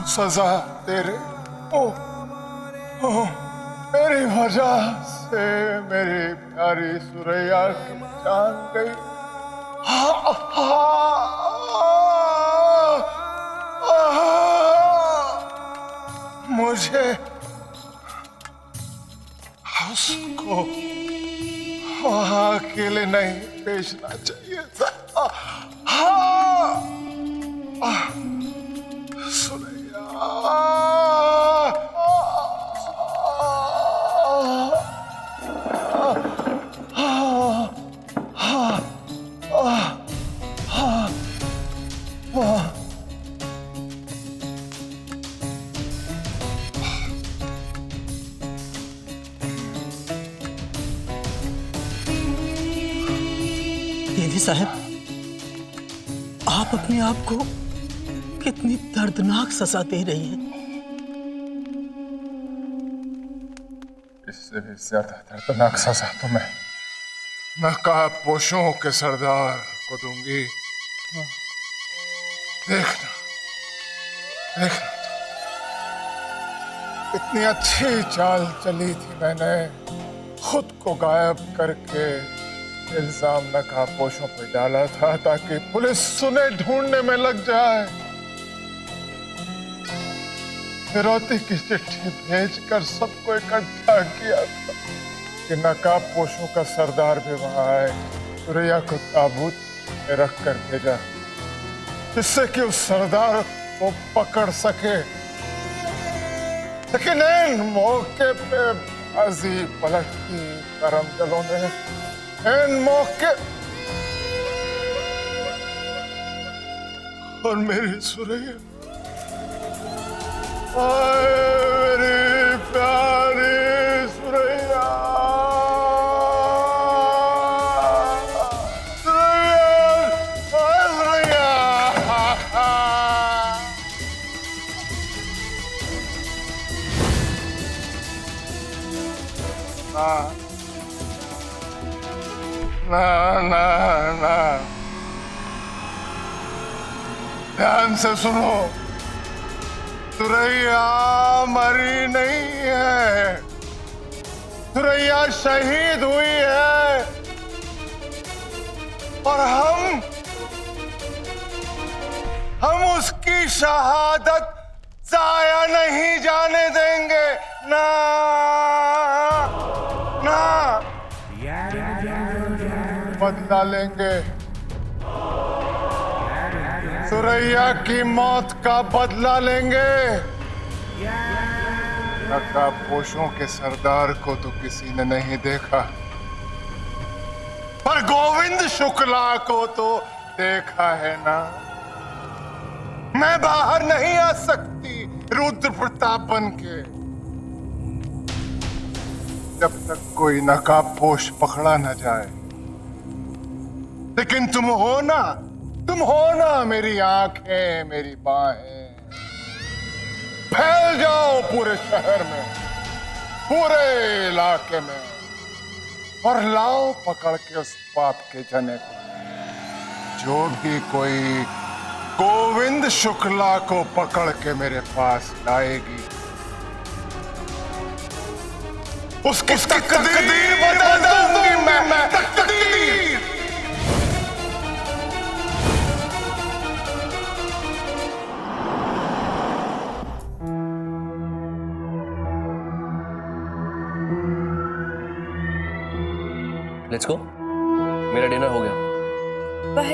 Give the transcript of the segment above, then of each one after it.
सजा दे रहे हो। मेरी वजह से मेरी प्यारी सुरैया की जान गई। मुझे उसको वहां अकेले नहीं भेजना चाहिए था। सुरैया, दीदी साहब, आप अपने आप को कितनी दर्दनाक सजा दे रही हैं। इससे भी ज्यादा दर्दनाक सजा तो मैं नकाबपोशों के सरदार को दूंगी। देखना देखना, इतनी अच्छी चाल चली थी मैंने, खुद को गायब करके इल्जाम नकाबपोशों पर डाला था ताकि पुलिस सुने ढूंढने में लग जाए। फिरौती की चिट्ठी भेजकर सबको इकट्ठा किया था कि नकाबपोशों का सरदार भी वहां आए। सुरैया को ताबूत में रख कर भेजा जिससे कि उस सरदार को पकड़ सके। लेकिन इन मौके पे बाजी पलटती करम दलों ने। इन मौके और मेरी सुरैया, मेरी प्यारी सुरैया, सुरैया, ना ना ना, ध्यान से सुनो, सुरैया मरी नहीं है, सुरैया शहीद हुई है और हम उसकी शहादत जाया नहीं जाने देंगे। ना ना, बदला लेंगे, सुरैया की मौत का बदला लेंगे। नकाबपोशों के सरदार को तो किसी ने नहीं देखा, पर गोविंद शुक्ला को तो देखा है ना। मैं बाहर नहीं आ सकती रुद्र प्रताप बन के जब तक कोई नकाबपोश पकड़ा न जाए। लेकिन तुम हो ना मेरी आंखें, मेरी बाहें। फैल जाओ पूरे शहर में, पूरे इलाके में, और लाओ पकड़ के उस पाप के जने को। जो भी कोई गोविंद शुक्ला को पकड़ के मेरे पास लाएगी, उसकी तकदीर बदल दूंगी मैं। तकदीर। लेट्स गो, मेरा डिनर हो गया। पर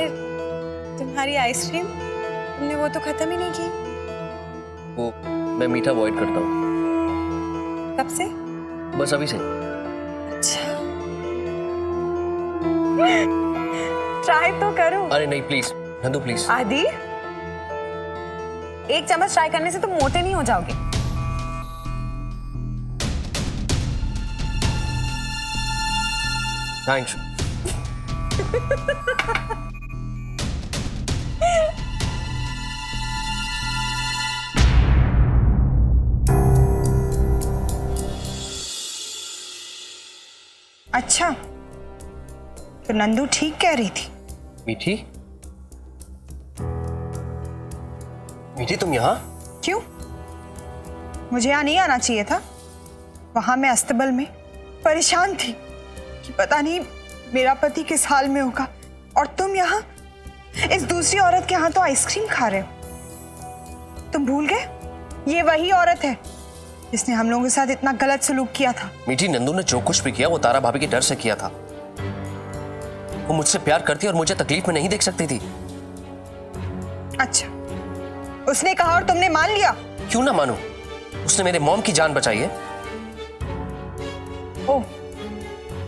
तुम्हारी आइसक्रीम, तुमने वो तो खत्म ही नहीं की। वो मैं मीठा अवॉइड करता हूँ। कब से? बस अभी से। अच्छा, ट्राई तो करो। अरे नहीं प्लीज नंदू प्लीज। आदि, एक चम्मच ट्राई करने से तुम मोटे नहीं हो जाओगे। थैंक्स। अच्छा, तो नंदू ठीक कह रही थी। मीठी, मीठी तुम यहाँ? क्यों? मुझे यहाँ नहीं आना चाहिए था। वहां मैं अस्तबल में परेशान थी कि पता नहीं मेरा पति किस हाल में होगा, और तुम यहाँ इस दूसरी औरत के हाथों आइसक्रीम खा रहे हो। तुम भूल गए ये वही औरत है जिसने हम लोगों के साथ इतना गलत सलूक किया था। मीठी, नंदू ने जो कुछ भी किया वो तारा भाभी के डर से किया था। वो मुझसे प्यार करती और मुझे तकलीफ में नहीं देख सकती थी। अच्छा, उसने कहा और तुमने मान लिया? क्यों ना मानूं? उसने मेरे मॉम की जान बचाई है। ओह,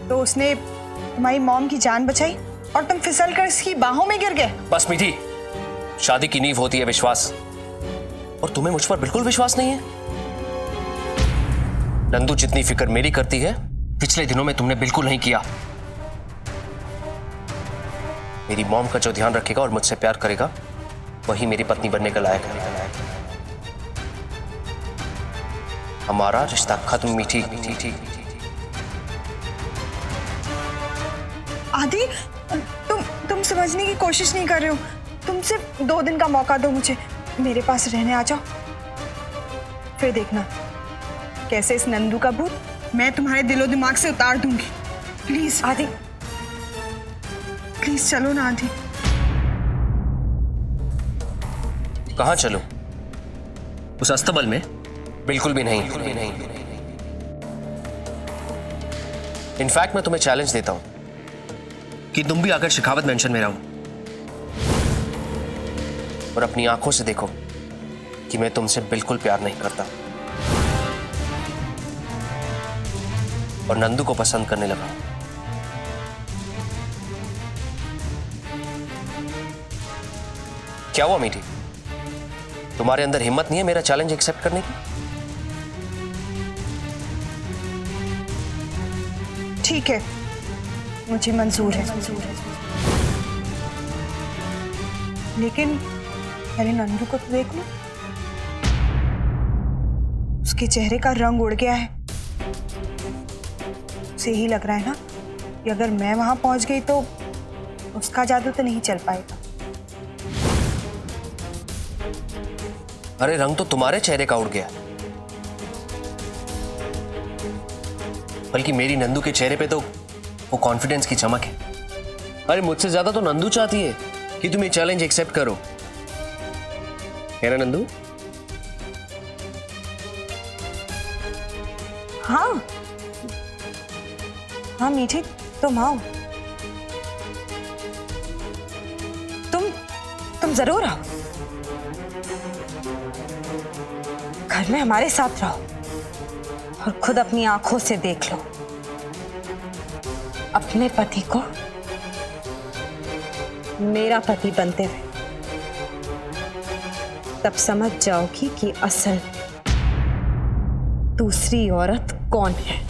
तो उसने तुम्हारी मॉम की जान बचाई और तुम फिसल कर इसकी बाहों में गिर गए? बस मीठी, शादी की नींव होती है विश्वास, और तुम्हें मुझ पर बिल्कुल विश्वास नहीं है। नंदू जितनी फिक्र मेरी करती है पिछले दिनों में तुमने बिल्कुल नहीं किया। मेरी मॉम का जो ध्यान रखेगा और मुझसे प्यार करेगा वही मेरी पत्नी बनने का लायक है। हमारा रिश्ता खत्म मीठी। आदि, तुम समझने की कोशिश नहीं कर रहे हो। तुम सिर्फ 2 दिन का मौका दो मुझे, मेरे पास रहने आ जाओ। फिर देखना कैसे इस नंदू का भूत मैं तुम्हारे दिलो दिमाग से उतार दूंगी। प्लीज आदि, प्लीज चलो ना आदि। कहां चलूं? उस अस्तबल में? बिल्कुल भी नहीं। इनफैक्ट मैं तुम्हें चैलेंज देता हूं कि तुम भी आकर शिखावत मेंशन में रहो और अपनी आंखों से देखो कि मैं तुमसे बिल्कुल प्यार नहीं करता और नंदू को पसंद करने लगा। क्या हुआ मीठी? तुम्हारे अंदर हिम्मत नहीं है मेरा चैलेंज एक्सेप्ट करने की? ठीक है, मुझे मंजूर है, लेकिन पहले नंदू को तो देख लो। उसके चेहरे का रंग उड़ गया है। उसे यही लग रहा है ना कि अगर मैं वहां पहुंच गई तो उसका जादू तो नहीं चल पाएगा। अरे रंग तो तुम्हारे चेहरे का उड़ गया, बल्कि मेरी नंदू के चेहरे पे तो वो कॉन्फिडेंस की चमक है। अरे मुझसे ज्यादा तो नंदू चाहती है कि तुम ये चैलेंज एक्सेप्ट करो, है ना नंदू? हाँ हाँ मीठी, तुम आओ। तुम जरूर आओ। घर में हमारे साथ रहो और खुद अपनी आंखों से देख लो अपने पति को मेरा पति बनते हुए। तब समझ जाओगी कि असल दूसरी औरत कौन है।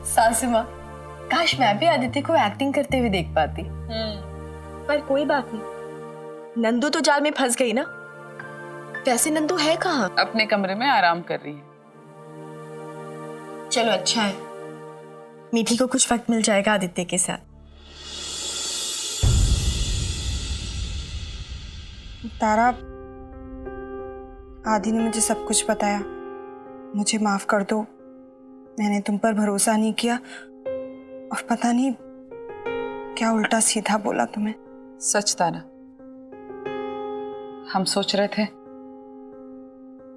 सासू माँ, काश मैं भी आदित्य को एक्टिंग करते हुए देख पाती। पर कोई बात नहीं, नंदू तो जाल में फंस गई ना। वैसे नंदू है कहाँ? अपने कमरे में आराम कर रही है। चलो अच्छा है, मीठी को कुछ वक्त मिल जाएगा आदित्य के साथ। तारा, आदि ने मुझे सब कुछ बताया। मुझे माफ कर दो, मैंने तुम पर भरोसा नहीं किया और पता नहीं क्या उल्टा सीधा बोला तुम्हें। सच तारा, हम सोच रहे थे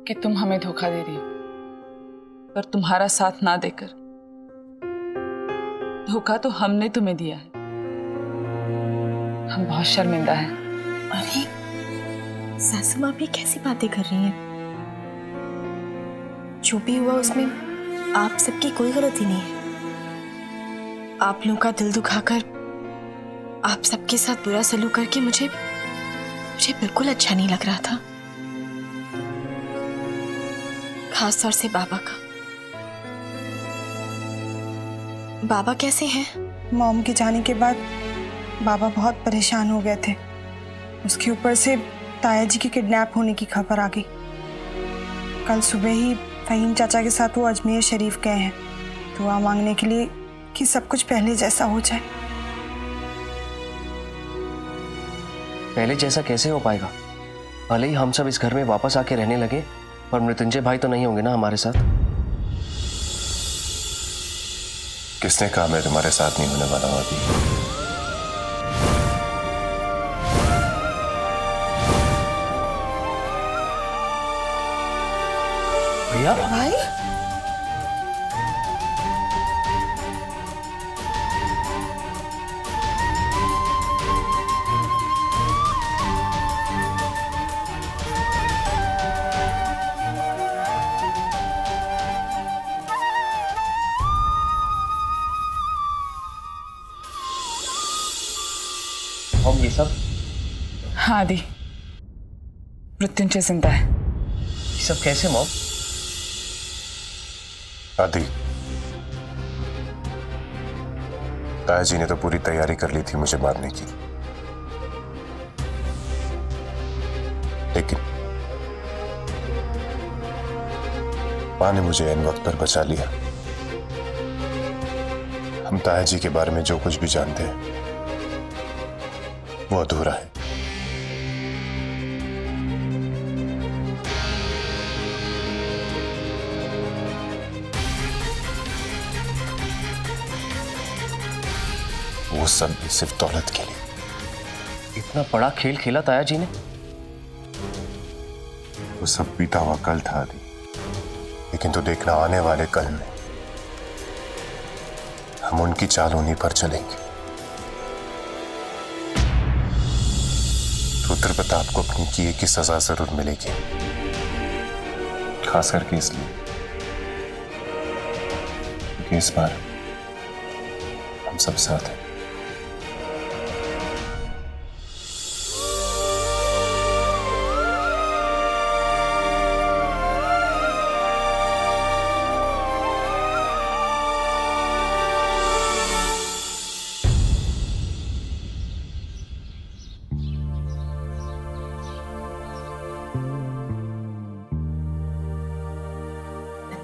कि तुम हमें धोखा दे रही हो, पर तुम्हारा साथ ना देकर धोखा तो हमने तुम्हें दिया है। हम बहुत शर्मिंदा हैं। अरे सासू माँ भी कैसी बातें कर रही हैं? जो भी हुआ उसमें आप सबकी कोई गलती नहीं है। आप लोगों का दिल दुखाकर आप सबके साथ बुरा सलूक करके मुझे बिल्कुल अच्छा नहीं लग रहा था, खास तौर से बाबा का। बाबा कैसे हैं? मॉम के जाने के बाद बाबा बहुत परेशान हो गए थे। उसके ऊपर से ताया जी के किडनैप होने की खबर आ गई। कल सुबह ही फहीम चाचा के साथ वो अजमेर शरीफ गए हैं दुआ मांगने के लिए कि सब कुछ पहले जैसा हो जाए। पहले जैसा कैसे हो पाएगा? भले ही हम सब इस घर में वापस आके रहने लगे, पर मृत्युंजय भाई तो नहीं होंगे ना हमारे साथ। किसने कहा मैं तुम्हारे साथ नहीं होने वाला हूं अभी? भैया भाई हम ये सब हाँ आदि, मृत्युंजय जिंदा है। ये सब कैसे मॉम? आदि, ताया जी ने तो पूरी तैयारी कर ली थी मुझे मारने की, लेकिन मां ने मुझे इन वक्त पर बचा लिया। हम ताया जी के बारे में जो कुछ भी जानते हैं वो अधूरा है। वो सब भी सिर्फ दौलत के लिए। इतना बड़ा खेल खेला ताया जी ने। वो सब बीता हुआ कल था आदि, लेकिन तो देखना आने वाले कल में हम उनकी चालोनी पर चलेंगे। रुद्र प्रताप को अपनी किए की सजा जरूर मिलेगी, खास करके इसलिए क्योंकि इस बार हम सब साथ हैं।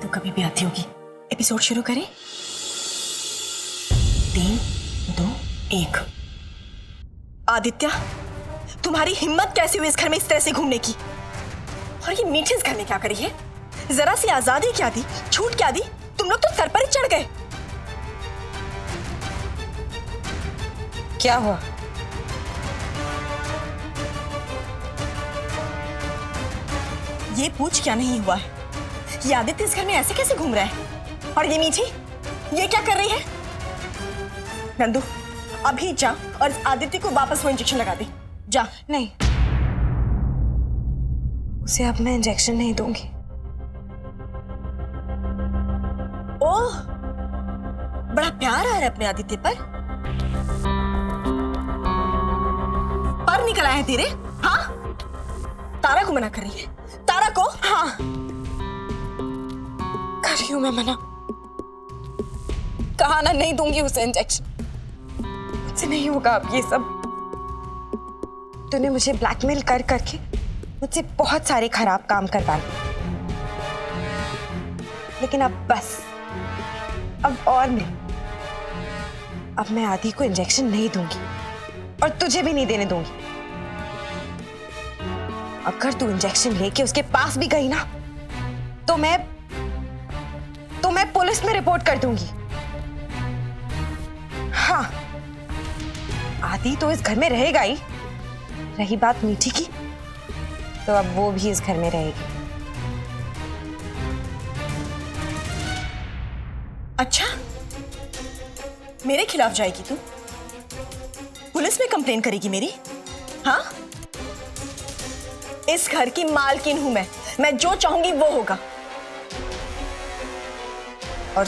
तो कभी भी आती होगी। एपिसोड शुरू करें? 3, 2, 1। आदित्य, तुम्हारी हिम्मत कैसे हुई इस घर में इस तरह से घूमने की? और ये मीठे इस घर में क्या करी है? जरा सी आजादी क्या दी, छूट क्या दी? तुम लोग तो सर पर ही चढ़ गए। क्या हुआ? ये पूछ क्या नहीं हुआ है? ये आदित्य इस घर में ऐसे कैसे घूम रहा है? और ये मीठी, ये क्या कर रही है? नंदू, अभी जा और इस आदित्य को वापस वो इंजेक्शन लगा दे। जा। नहीं, उसे अब मैं इंजेक्शन नहीं दूंगी। ओह, बड़ा प्यार आ रहा है अपने आदित्य पर। पर निकल आए हैं तेरे? हाँ, तारा को मना कर रही है। तारा को? हाँ, कर रही हूं मैं मना। कहा ना, नहीं दूंगी उसे इंजेक्शन। मुझसे नहीं होगा अब ये सब। तूने मुझे ब्लैकमेल कर करके मुझसे बहुत सारे खराब काम करवाए, लेकिन अब बस, अब और नहीं। अब मैं आदि को इंजेक्शन नहीं दूंगी और तुझे भी नहीं देने दूंगी। अगर तू इंजेक्शन लेके उसके पास भी गई ना, तो मैं पुलिस में रिपोर्ट कर दूंगी। हाँ, आदि तो इस घर में रहेगा ही। रही बात मीठी की, तो अब वो भी इस घर में रहेगी। अच्छा, मेरे खिलाफ जाएगी तू? पुलिस में कंप्लेन करेगी मेरी? हाँ, इस घर की मालकिन हूं मैं जो चाहूंगी वो होगा। और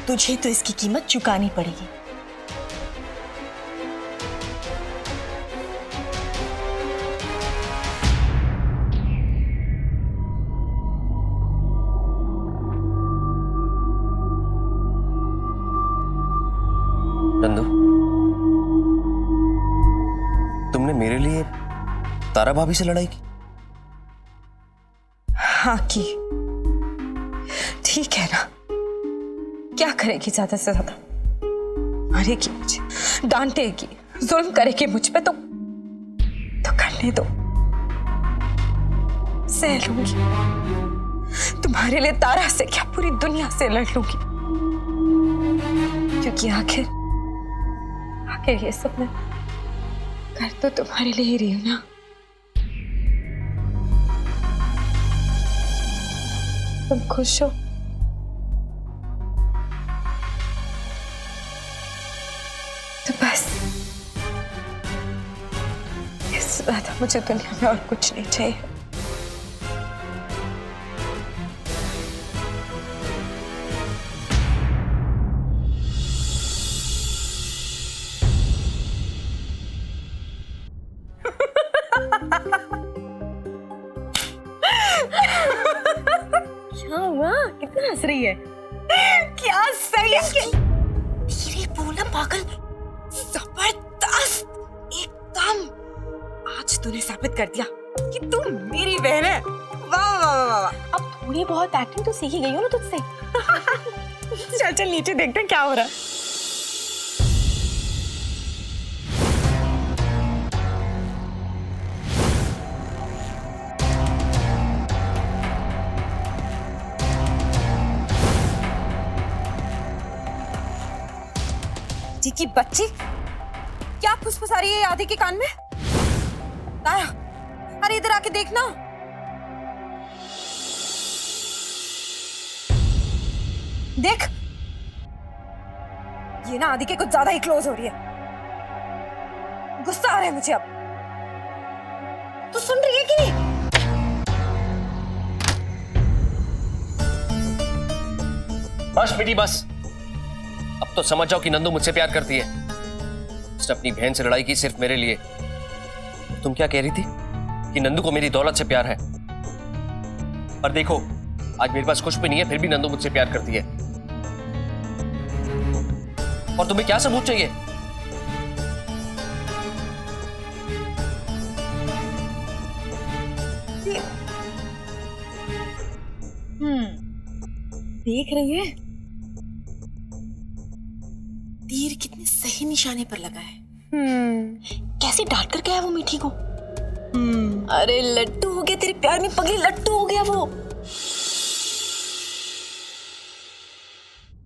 तुझे तो इसकी कीमत चुकानी पड़ेगी। नंदू, तुमने तारा भाभी से लड़ाई की? हाँ की। ठीक है ना, क्या करेगी ज्यादा से ज्यादा? मारेगी मुझे, डांटेगी, जुल्म करेगी मुझ पे, तो करने दो, सह लूंगी। तुम्हारे लिए तारा से क्या पूरी दुनिया से लड़ लूंगी, क्योंकि आखिर ये सब मैं कर तो तुम्हारे लिए ही रही हूं ना। तुम खुश हो? तो बस, इससे ज्यादा मुझे दुनिया में और कुछ नहीं चाहिए। क्या हुआ? कितना हंस रही है? क्या सही है? धीरे बोलना पागल। जबरदस्त, एकदम। आज तूने साबित कर दिया कि तू मेरी बहन है। वाह वाह वाह वाह। अब थोड़ी बहुत एक्टिंग तो सीख ही गई हो ना तुझसे। चल चल नीचे देखते हैं क्या हो रहा है। की बच्ची क्या फुसफुसा रही है आदि के कान में? तारा, अरे इधर आके देखना। देख, ये ना आदि के कुछ ज्यादा ही क्लोज हो रही है। गुस्सा आ रहा है मुझे अब। तू सुन रही है कि नहीं? बस बेटी बस, अब तो समझ जाओ कि नंदू मुझसे प्यार करती है। उसने अपनी बहन से लड़ाई की सिर्फ मेरे लिए। तुम क्या कह रही थी कि नंदू को मेरी दौलत से प्यार है? पर देखो, आज मेरे पास कुछ भी नहीं है, फिर भी नंदू मुझसे प्यार करती है। और तुम्हें क्या सबूत चाहिए? देख रही है तीर कितने सही निशाने पर लगा है। कैसे डांट कर गया वो मीठी को। अरे लट्टू हो गया, तेरे प्यार में पगली लट्टू हो गया वो।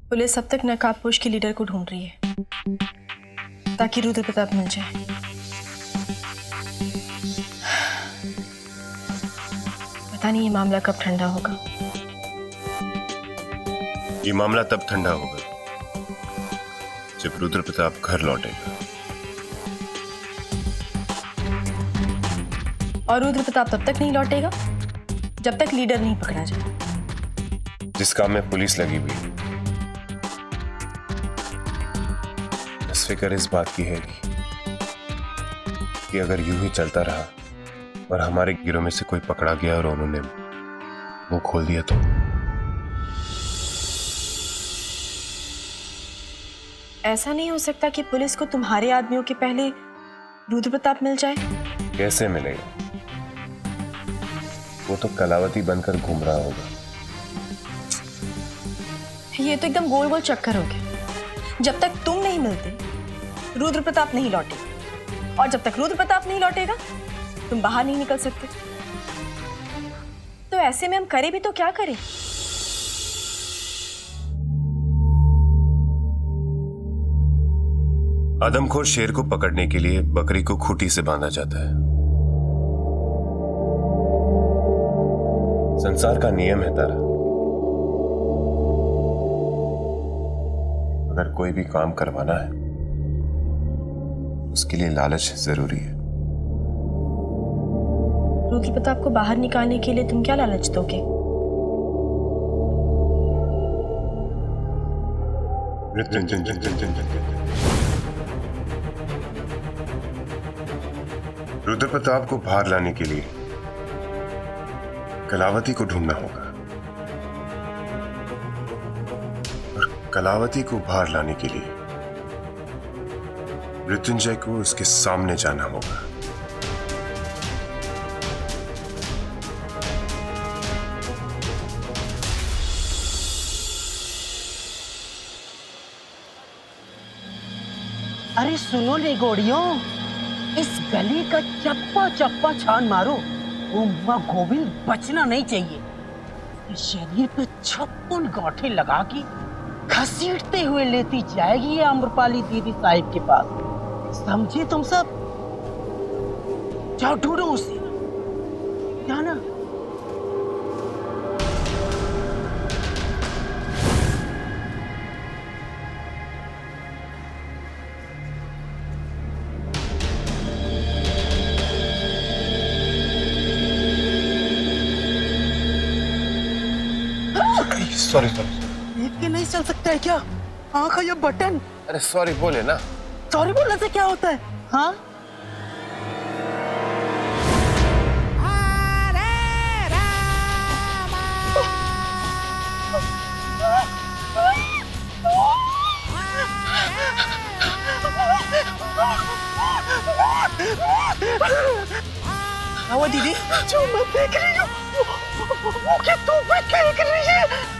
पुलिस अब तक नकाबपोश के लीडर को ढूंढ रही है ताकि रुद्र प्रताप मिल जाए। पता नहीं ये मामला कब ठंडा होगा। ये मामला तब ठंडा होगा जब रुद्र प्रताप घर लौटेगा। और रुद्र प्रताप तब तक नहीं लौटेगा जब तक लीडर नहीं पकड़ा जाए। जिस काम में पुलिस लगी हुई है, बस फिक्र इस बात की है कि अगर यूं ही चलता रहा और हमारे गिरोह में से कोई पकड़ा गया और उन्होंने मुंह खोल दिया तो ऐसा नहीं हो सकता कि पुलिस को तुम्हारे आदमियों के पहले रुद्र प्रताप मिल जाए। कैसे मिलेगा? वो तो कलावती बनकर घूम रहा होगा। ये तो एकदम गोल गोल चक्कर हो गया। जब तक तुम नहीं मिलते रुद्र प्रताप नहीं लौटेगा, और जब तक रुद्र प्रताप नहीं लौटेगा तुम बाहर नहीं निकल सकते। तो ऐसे में हम करें भी तो क्या करें? आदमखोर शेर को पकड़ने के लिए बकरी को खूंटी से बांधा जाता है। संसार का नियम है तारा। अगर कोई भी काम करवाना है उसके लिए लालच जरूरी है। रुद्र प्रताप को बाहर निकालने के लिए तुम क्या लालच दोगे? रुद्र प्रताप को बाहर लाने के लिए कलावती को ढूंढना होगा, और कलावती को बाहर लाने के लिए मृत्युंजय को उसके सामने जाना होगा। अरे सुनो निगोड़ियों, इस गली का चप्पा चप्पा छान मारो, वो माँ गोविंद बचना नहीं चाहिए। इस शरीर पे 56 गांठें लगा के घसीटते हुए लेती जाएगी ये आम्रपाली दीदी साहिब के पास। समझे तुम सब? जाओ ढूंढो उसे, जाना। Sorry sorry. देख के नहीं चल सकता है क्या? आँख का ये बटन। अरे सॉरी बोले ना। सॉरी बोलने से क्या होता है? हाँ दीदी जो मैं देख रही हूँ वो क्या तू देख रही है?